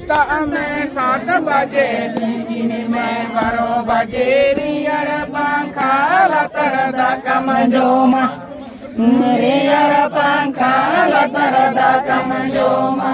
सेता में 7 बजे tinggi में 12 बजे रियर पंखा लतर दा कमजोमा रियर पंखा लतर दा कमजोमा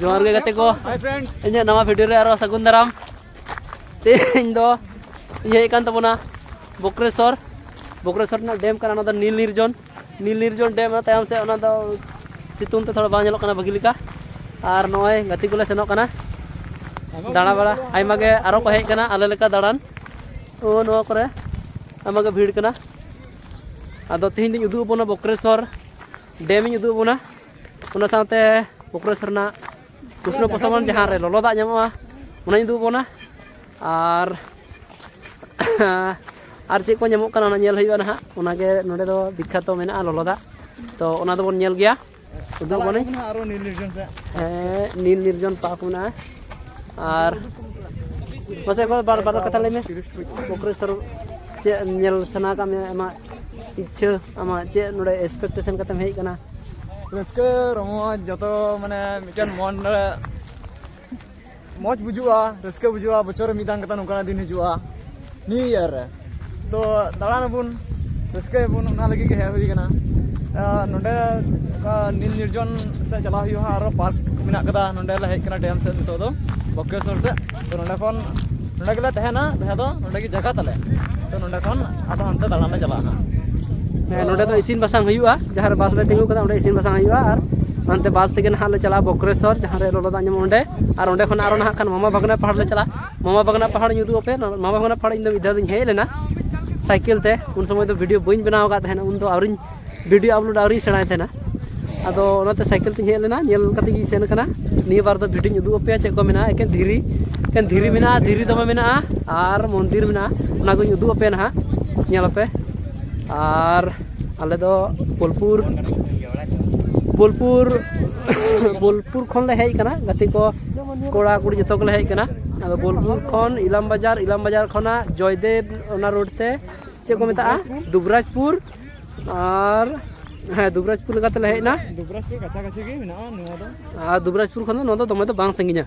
जोहार गे गाते को हाय फ्रेंड्स ᱤᱧᱟᱹᱜ ᱱᱟᱣᱟ ᱵᱷᱤᱰᱤᱭᱳ ᱨᱮ ᱟᱨᱚ ᱥᱟᱹᱜᱩᱱ ᱫᱟᱨᱟᱢ ᱛᱮᱦᱮᱧ ᱫᱚ ᱦᱮᱡ ᱠᱟᱱ ᱛᱟᱵᱚᱱᱟ ᱵᱚᱠᱨᱮᱥᱚᱨ ᱨᱮᱱᱟᱜ ᱰᱮᱢ ᱠᱟᱱᱟ ᱚᱱᱟ ᱫᱚ नील निर्जन ᱰᱮᱢ ᱛᱟᱭᱚᱢ ᱥᱮ ᱚᱱᱟ ᱫᱚ ᱥᱤᱛᱩᱝ ᱛᱮ ᱛᱷᱚᱲᱟ ᱵᱟᱝ ᱧᱮᱞᱚᱜ ᱠᱟᱱᱟ ᱵᱷᱟᱹᱜᱤ ᱞᱮᱠᱟ ᱟᱨ ᱱᱚᱜᱼᱚᱭ ᱜᱟᱛᱮ ᱠᱚᱞᱮ ᱥᱮᱱᱚᱜ ᱠᱟᱱᱟ ᱫᱟᱬᱟ ᱵᱟᱲᱟ ᱟᱭᱢᱟ ᱜᱮ ᱟᱨᱚ ᱠᱚ ᱦᱮᱡ ᱠᱟᱱᱟ ᱟᱞᱮ ᱞᱮᱠᱟ ᱫᱟᱬᱟᱱ ᱱᱚᱣᱟ ᱠᱚᱨᱮ ᱟᱭᱢᱟ ᱜᱮ ᱵᱷᱤᱲ ᱠᱟᱱᱟ ᱟᱫᱚ ᱛᱮᱦᱮᱧ ᱫᱚᱧ ᱩᱫᱩᱜ ᱟᱵᱚᱱᱟ ᱵᱚᱠᱨᱮᱥᱚᱨ ᱰᱮᱢ ᱤᱧ ᱩᱫᱩᱜ ᱟᱵᱚᱱᱟ ᱚᱱᱟ ᱥᱟᱶᱛᱮ ᱵᱚᱠᱨᱮᱥᱚᱨ ᱨᱮᱱᱟᱜ ᱩष्ण प्रसवन जहाँ रे ललो दाग ᱧᱟᱢᱚᱜᱼᱟ ᱚᱱᱟᱧ ᱩᱫᱩᱜ ᱟᱵᱚᱱᱟ ᱟᱨ ᱪᱮᱫ ᱠᱚ ᱧᱟᱢᱚᱜ ᱠᱟᱱᱟ ᱚᱱᱟ ᱧᱮᱞ ᱦᱩᱭᱩᱜᱼᱟ ᱱᱟᱦᱟᱜ ᱚᱱᱟᱜᱮ ᱱᱚᱰᱮ ᱫᱚ ᱵᱤᱠᱠᱷᱟᱛᱚ ᱢᱮᱱᱟᱜᱼᱟ ᱞᱚᱞᱚ ᱫᱟᱜ ᱛᱚ ᱚᱱᱟ ᱫᱚᱵᱚᱱ ᱧᱮᱞ ᱜᱮᱭᱟ ᱩᱫᱩᱜ ᱟᱵᱚᱱᱟᱹᱧ ᱟᱨᱚ नील निर्जन से नील निर्जन पार्क ᱢᱮᱱᱟᱜᱼᱟ ᱟᱨ ᱢᱟᱥᱮ ᱵᱟᱨ ᱠᱟᱛᱷᱟ ᱞᱟᱹᱭ ᱢᱮ ᱵᱚᱠᱨᱮᱥᱚᱨ ᱪᱮᱫ ᱧᱮᱞ ᱥᱟᱱᱟ ᱠᱟᱜ ᱢᱮ ᱟᱢᱟᱜ इच्छा आमा चे नोडे एक्सपेक्टेशन कतम हेज कना रस्के रमोज जतो माने मिटन मन मौज बुजुआ रस्के बुजुआ बचर मिदान कता नोकना दिन हिजुआ न्यू ईयर तो दालान बुन रस्के बुन उना लगी के हुई कना नोडे नील निर्जन से चला हुआ आरो पार्क मिना कदा नोडे ला हेज कना डैम से तो दो बकेसर से तो नोडे कोन नोडे गेला तहना दो नोडे की जगह तले तो नोडे कोन आधा हंते दालान चला नोडे तो इसिन बसांग हुआ जहाँ बस ले तिंगु कदा इसिन बसांग हुआ और अंते बस तक नहा ले चला बकरेश्वर जहाँ लोलो दाग ओंडे और ओंडे खन आरो नहा मामा भगना पहाड़ ले चला मामा भगना पहाड़ उदू पे मामा भगना पहाड़ इन मिदा दिन हेज लेना साइकिल ते उन समय तो वीडियो बइन बनाव का तहना उन दो आवरी वीडियो अपलोड आवरी सेणाय तहना आदो ओनाते साइकिल ते हेज लेना नेल कते गी सेन कना निय बार दो वीडियो उदू पे चेक को मेना एकेन धीरी मेना धीरी दमे मेना और मंदिर मेना ओना को उदू पे ना नेल पे और आले दो बोलपुर खन ले हेज कना गति को कोड़ा कुड़ी जतो को ले हेज कना आदो बोलपुर खन इलाम बाजार खना जयदेव ओना रोड ते चे को मेता दुबराजपुर और हाँ दुबराजपुर लगाते ले हेज ना दुबराजपुर काछा काछी गे मेना नुवा दो दुबराजपुर खन नो दो दमे तो बांग संगिना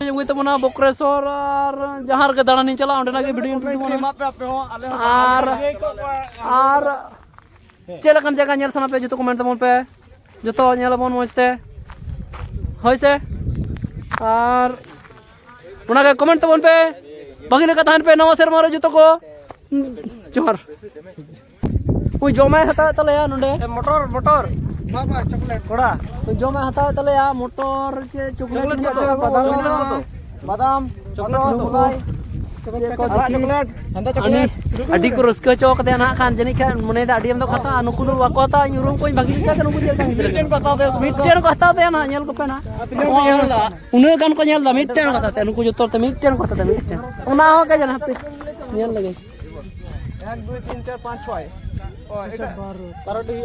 जंगुई तबना बकरेश्वर और जहाँ के दाड़ानी चला ओंडे ना के वीडियो और चेलकन जगह नेल सना पे जतो कमेंट तमन पे जतो नेलबन मजते होइसे और ओना के कमेंट तमन पे बाकी लेका तहन पे नवा सेरमा रे जतो को जोहर ओई जमाय हता तलेया नोंडे मोटर बाबा चॉकलेट कोड़ा जमाय हता तलेया मोटर चे चॉकलेट बादाम चॉकलेट दुबाई चॉकलेट अडी को रस्का चौक ते ना खान जनी खान मने दा अडी हम तो खाता नुकु दो वाकोता यूरोम को बागी का नुकु जेल का मिटन पता दे मिटन को हता दे ना नेल को पे ना उने गान को नेल दा मिटन को हता नुकु जो तोर ते मिटन को हता मिटन ओना हो के जना पे नेल लगे 1 2 3 4 5 6 बारोटी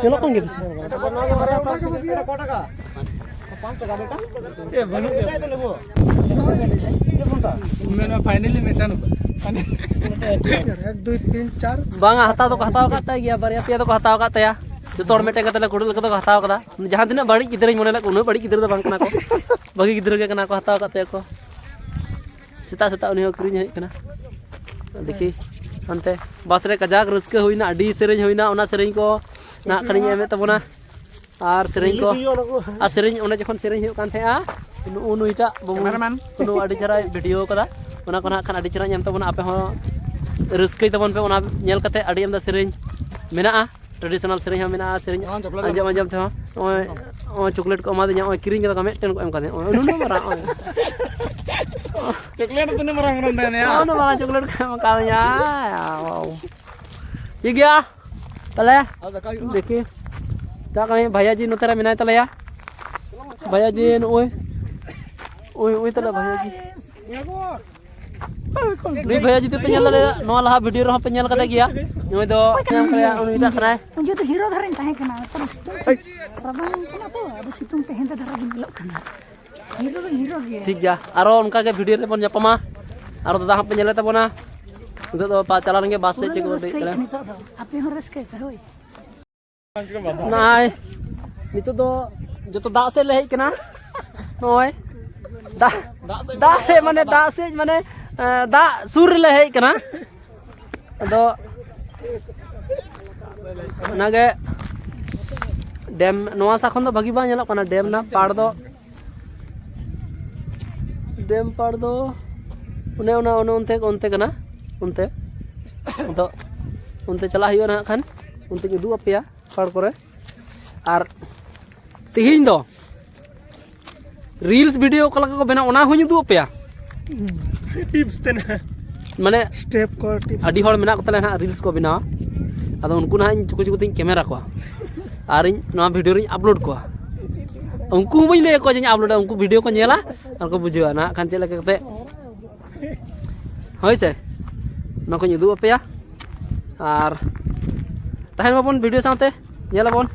चलो कौन गे बना के मारे आता है को टाका 5 टाका बेटा ए भनु के तो लेबो मैंने फाइनली मेटन 1 2 3 4 बांगा हता तो हताव काता गया बारिया पे तो हताव काता या जो तोड़ मेटे कतले कुडल को हताव कदा जहां दिन बड़ी गिदर मने ला उन बड़ी गिदर दो बांग कना को बागी गिदर के कना को हताव काते को सेता उनी क्रीन हे कना देखी अंते बस रे कजाक रस्के हुईना अडी सेरेज हुईना ओना सेरेज को ना खनी एमे तबना और सेरेज को और सेरेज ओने जखन सेरेज हो कान थेआ उनु इटा कैमरामैन उनु अडी चरा वीडियो कदा ओना को ना खान अडी चरा नेम तबना आपे हो रस्के तबन पे ओना नेल कते अडी एमदा सेरेज मेना ट्रेडिशनल सेरेज मेना सेरेज अंजम थे ओ चॉकलेट को मा दे ओ क्रीन के मेटन को एम कादे उनु मरा चॉकलेट तने मरंग रंदे ने ओ न मारा चॉकलेट का या ये गया तले देखिए ता कहीं भैया जी नोतेरा मिनाय तले या भैया जी ओए तले भैया जी Nui bhaya judi pe nyel dare noa laha video reho pe nyel kata gya nui do nyam kaya unu ita kana Unjuk tu hero dharin tahan kena terus tu rabang kenapa ada situng teh henta dhara bingelok kena hero dia ठीक गया आरो उनका के video रे बन जपमा आरो दादा हम पे nyele tabona itu do pa chalan ge bus se chek bode kala nito do ape hon raskay pe hoy nai itu do joto da se le hej kana noy da se mane da sur le hej kana ado nage dem noa sa khon do bagi ba nyelok kana dem na par do dem par do une onte kana onte to onte chala hiyo na khan onte ke du apya par kore ar tihin do reels video kala ko bena ona hunyu du apya tips tena mane step ko tips adi hor mena ko tale na reels ko bena ado unku na in chuku tin camera ko arin no video rin upload ko unku bain le ko jeng upload unku video ko nyela ar ko bujua na kan chela kate hoy se no ko nyudu apya ar tahen mabon video saute nyela bon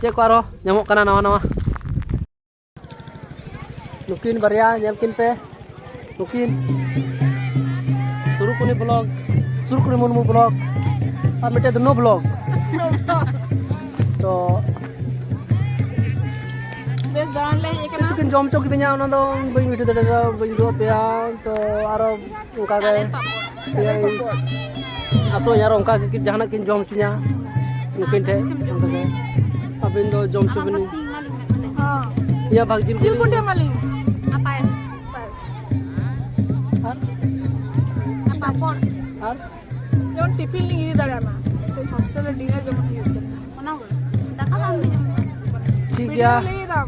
cek ko aro nyamok kana nawa nukin barya nyamkin pe nukin suruh kuni munmu blog ar mete no blog to Bes daran le ye kana chicken jom chok dinya ono do bain video da bain do apya to aro ungka ge aso nyaro ungka ke jahana kin jom chunya nukin the ungka ge abin do jom chubini ha ya bagjim til kunde maling Apa es? ar Apa por? ar jon tiffin নি idi dare ama hostel e dinner jomon yute Mana gue? Dakal ambil. ठीक गया le dam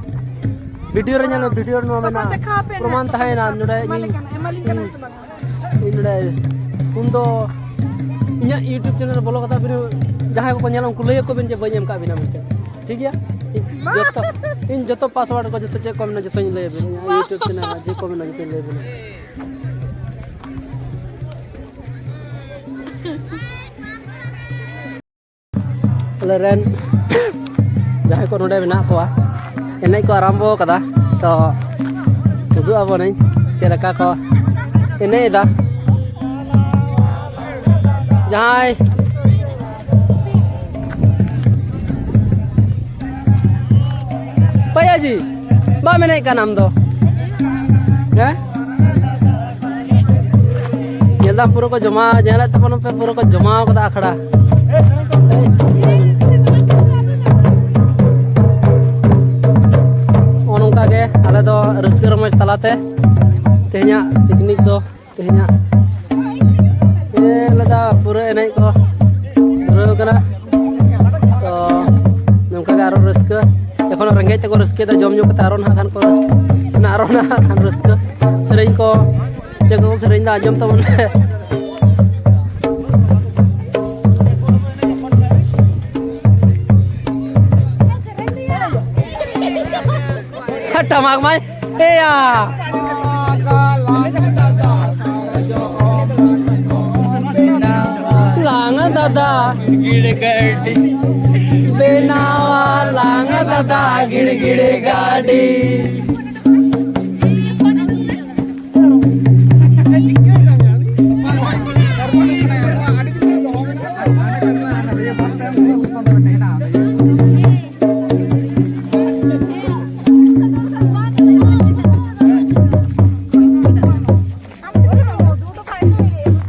video रे nyalo video no mena dekha pe proman tahe na nude maling kana emaling kana se bang nude undo inya YouTube channel bolo kata biru jahay ko nyala unku lay ko ben je banyam ka bina mite ठीक है joto in joto password ko joto check ko na joto lay bin YouTube channel je ko na joto lay bin leren jahay ko nude bina ko enai ko arambo kada to udu abo nai ceraka ko enai da jahay Paya ji ba menai ka nam do ya yela puro ko jama jela tapon pe puro ko jama kada akhada onongka ge ale do raskar ramaj talate tehnya piknik do tehnya lada pura enai ko ro kana to nongka ge aro raskar ekhono rengej te ko raskar da jom nyu kata aron ha kan ko na aron ha kan raskar sereng ko jago sereng da jom tabon tamak mai ya langa dada gid gadi benawa langa dada gid gadi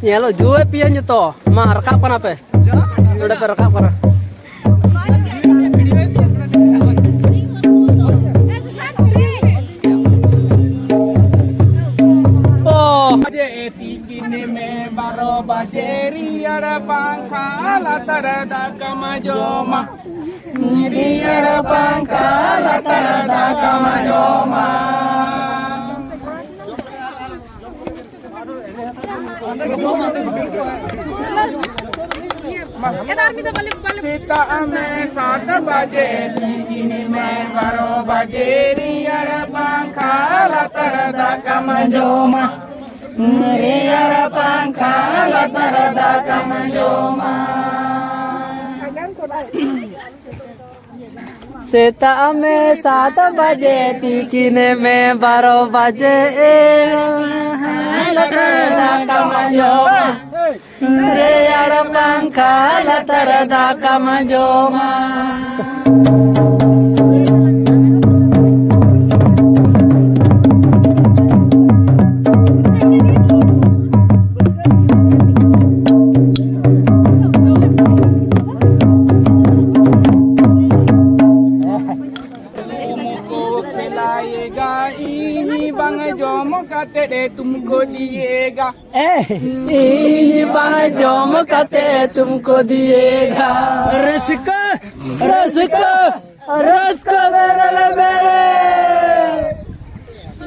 Nyelo juwe pian nyeto ma rekap kana pe udah perekap kana oh je tikine me baro bajeri ara pangkha latar da kamajoma ri ara pangkha latar da kamajoma Sita में 7 बजे तीन में 12 बजे rear पंखा लतर दा कमजोमा Ngeriara pangkala tarada kamajoma. सेता में 7 बजे तीकिने में 12 बजे लतरदा कमजोमा रे यार पंखा लतरदा कमजोमा तुमको दिएगा ini bang jom kate तुमको दिएगा रसिका रसको रसको मेरे मेरे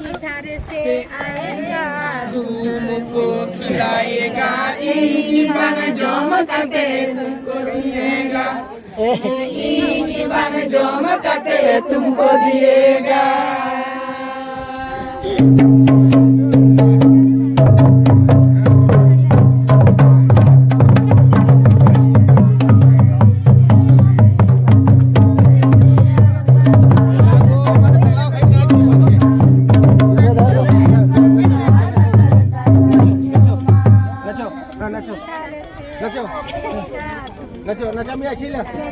इधर से आएगा तुमको खिलाएगा इनी बंग जोम कते तुमको दिएगा इनी बंग जोम कते तुमको दिएगा Nacho, Nacho, Nacho, Nacho, Nacho, Nacho,